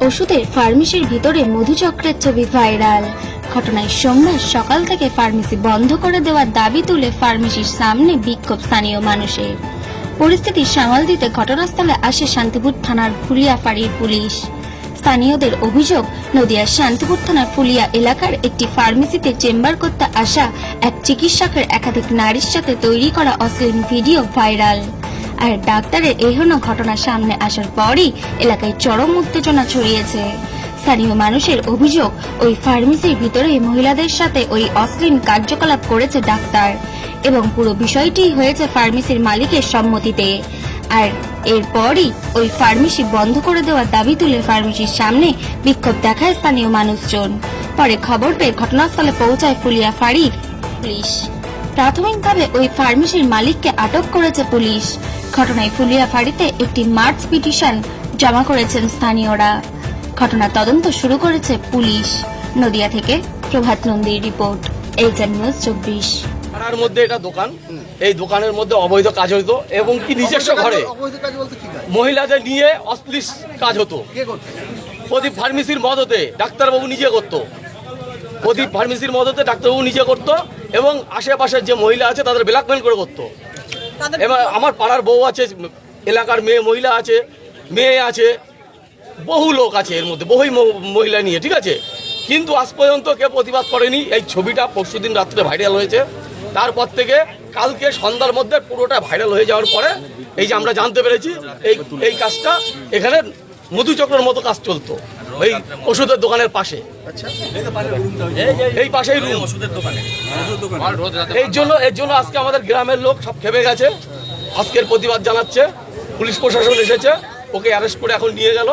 ওষুধের ফার্মেসির ভিতরে মধুচক্রের ছবি ভাইরাল। ঘটনায় সোমবার সকাল থেকে ফার্মেসি বন্ধ করে দেওয়ার দাবি তুলে ফার্মেসির সামনে বিক্ষোভ স্থানীয় মানুষের। পরিস্থিতি সামাল দিতে ঘটনাস্থলে আসে শান্তিপুর থানার ফুলিয়া ফাঁড়ির পুলিশ। স্থানীয়দের অভিযোগ, নদিয়ার শান্তিপুর থানার ফুলিয়া এলাকার একটি ফার্মেসিতে চেম্বার করতে আসা এক চিকিৎসকের একাধিক নারীর সাথে তৈরি করা অশ্লীল ভিডিও ভাইরাল। আর ডাক্তারের এহেন ঘটনা সামনে আসার পরই এলাকায় চরম উত্তেজনা ছড়িয়েছে। স্থানীয় মানুষের অভিযোগ, ওই ফার্মেসির ভিতরে মহিলাদের সাথে ওই অশ্লীল কার্যকলাপ করেছে ডাক্তার এবং পুরো বিষয়টি হয়েছে ফার্মেসির মালিকের সম্মতিতে। আর এরপরই ওই ফার্মেসি বন্ধ করে দেওয়ার দাবি তুলে ফার্মেসির সামনে বিক্ষোভ দেখায় স্থানীয় মানুষজন। পরে খবর পেয়ে ঘটনাস্থলে পৌঁছায় ফুলিয়া ফাঁড়ির পুলিশ। প্রাথমিকভাবে ওই ফার্মেসির মালিককে আটক করেছে পুলিশ। ঘটনায় ফুলিয়া ফাঁড়িতে একটি মার্চ পিটিশন জমা করেছেন স্থানীয়রা। ঘটনা তদন্ত শুরু করেছে পুলিশ। নদিয়া থেকে প্রভাত নন্দীর রিপোর্ট, এইচএন নিউজ 24। পাড়ার মধ্যে এটা দোকান, এই দোকানের মধ্যে অবৈধ কাজ হতো এবং কি নিজস্ব ঘরে মহিলাদের নিয়ে অশ্লীল কাজ হতো। প্রদীপ ফার্মেসির মদতে ডাক্তারবাবু নিজে করতো, প্রদীপ ফার্মেসির মদতে ডাক্তারবাবু নিজে করতো এবং আশেপাশের যে মহিলা আছে তাদের ব্ল্যাকমেল করে করতো। এবার আমার পাড়ার বউ আছে, এলাকার মহিলা আছে, মেয়ে আছে, বহু লোক আছে এর মধ্যে, বহু মহিলা নিয়ে, ঠিক আছে। কিন্তু আজ পর্যন্ত কেউ প্রতিবাদ করেনি। এই ছবিটা পরশুদিন রাত্রে ভাইরাল হয়েছে, তারপর থেকে কালকে সন্ধ্যার মধ্যে পুরোটা ভাইরাল হয়ে যাওয়ার পরে এই যে আমরা জানতে পেরেছি এই কাজটা এখানে মধুচক্রের মতো কাজ চলতো ওই ওষুধের দোকানের পাশে। এই পাশেই রুম ওষুধের দোকানে। এর জন্য আজকে আমাদের গ্রামের লোক সব খেপে গেছে, আজকের প্রতিবাদ জানাচ্ছে। পুলিশ প্রশাসন এসেছে, ওকে অ্যারেস্ট করে এখন নিয়ে গেল।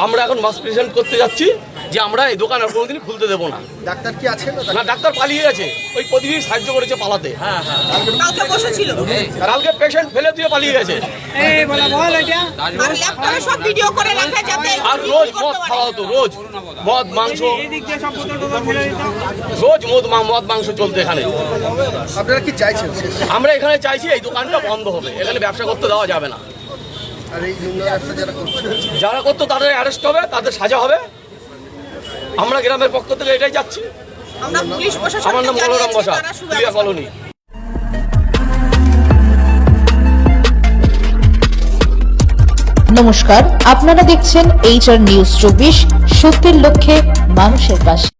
আমরা এখন মাস প্রেজেন্ট করতে যাচ্ছি যে আমরা এই দোকান আর কোনোদিন খুলতে দেবো না। ডাক্তার কি আছে না? ডাক্তার পালিয়ে গেছে, ওই প্রতিদিন সাহায্য করেছে পালাতে। কালকে পেশেন্ট ফেলে দিয়ে পালিয়ে গেছে। আর রোজ মদ খাওয়া হতো, রোজ মদ মাংস, রোজ মদ মাংস চলতো এখানে। আপনারা কি চাইছেন? আমরা এখানে চাইছি এই দোকানটা বন্ধ হবে, এখানে ব্যবসা করতে দেওয়া যাবে না। যারা করতো তাদের অ্যারেস্ট হবে, তাদের সাজা হবে। আমরা গ্রামের পক্ষ থেকে এটাই যাচ্ছি। আমার নাম বলরাম বসা, ফুলিয়া কলোনি। নমস্কার, আপনারা দেখছেন এইচআর নিউজ 24, সত্যের লক্ষ্যে মানুষের পাশে।